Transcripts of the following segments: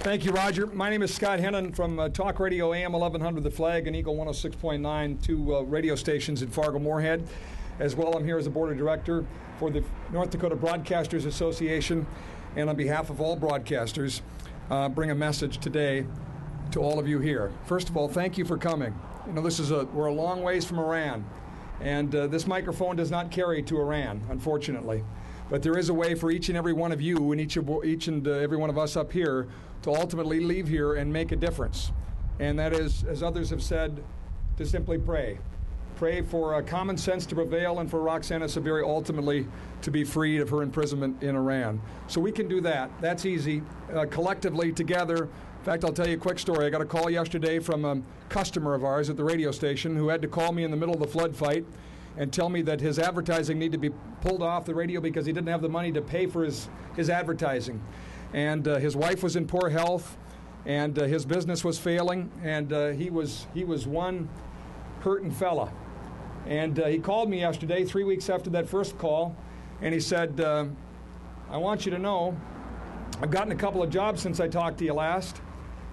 Thank you, Roger. My name is Scott Hennon from Talk Radio AM 1100 The Flag and Eagle 106.9, two radio stations in Fargo-Moorhead. As well, I'm here as a board of director for the North Dakota Broadcasters Association, and on behalf of all broadcasters, bring a message today to all of you here. First of all, thank you for coming. You know, we're a long ways from Iran, and this microphone does not carry to Iran, unfortunately. But there is a way for each and every one of you and each and every one of us up here to ultimately leave here and make a difference. And that is, as others have said, to simply pray. Pray for common sense to prevail and for Roxana Saberi ultimately to be freed of her imprisonment in Iran. So we can do that. That's easy. Collectively, together. In fact, I'll tell you a quick story. I got a call yesterday from a customer of ours at the radio station who had to call me in the middle of the flood fight and tell me that his advertising needed to be pulled off the radio because he didn't have the money to pay for his advertising. And his wife was in poor health, and his business was failing, and he was one hurting fella. And he called me yesterday, 3 weeks after that first call, and he said, I want you to know, I've gotten a couple of jobs since I talked to you last,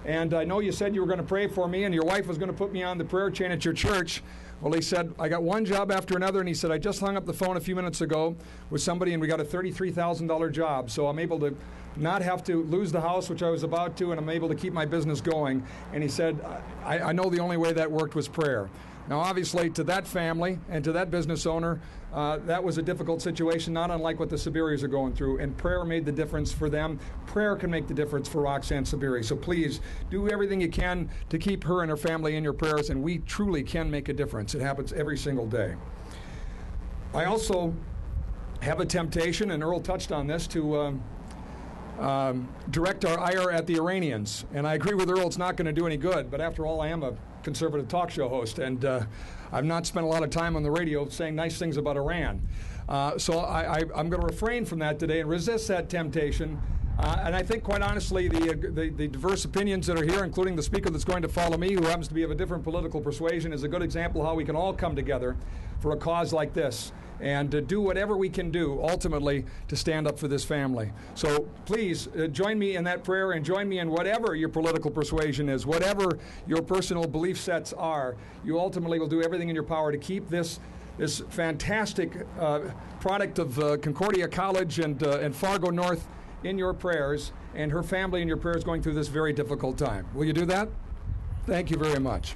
and I know you said you were going to pray for me and your wife was going to put me on the prayer chain at your church. Well, he said, I got one job after another, and he said, I just hung up the phone a few minutes ago with somebody, and we got a $33,000 job, so I'm able to not have to lose the house, which I was about to, and I'm able to keep my business going. And he said, I know the only way that worked was prayer. Now, obviously, to that family and to that business owner, that was a difficult situation, not unlike what the Saberis are going through, and prayer made the difference for them. Prayer can make the difference for Roxanne Saberi. So please, do everything you can to keep her and her family in your prayers, and we truly can make a difference. It happens every single day. I also have a temptation, and Earl touched on this, to direct our ire at the Iranians. And I agree with Earl, it's not going to do any good, but after all, I am a conservative talk show host, and I've not spent a lot of time on the radio saying nice things about Iran. So I'm going to refrain from that today and resist that temptation. And I think, quite honestly, the diverse opinions that are here, including the speaker that's going to follow me, who happens to be of a different political persuasion, is a good example of how we can all come together for a cause like this and do whatever we can do, ultimately, to stand up for this family. So please join me in that prayer, and join me in whatever your political persuasion is, whatever your personal belief sets are. You ultimately will do everything in your power to keep this fantastic product of Concordia College and Fargo North in your prayers, and her family in your prayers going through this very difficult time. Will you do that? Thank you very much.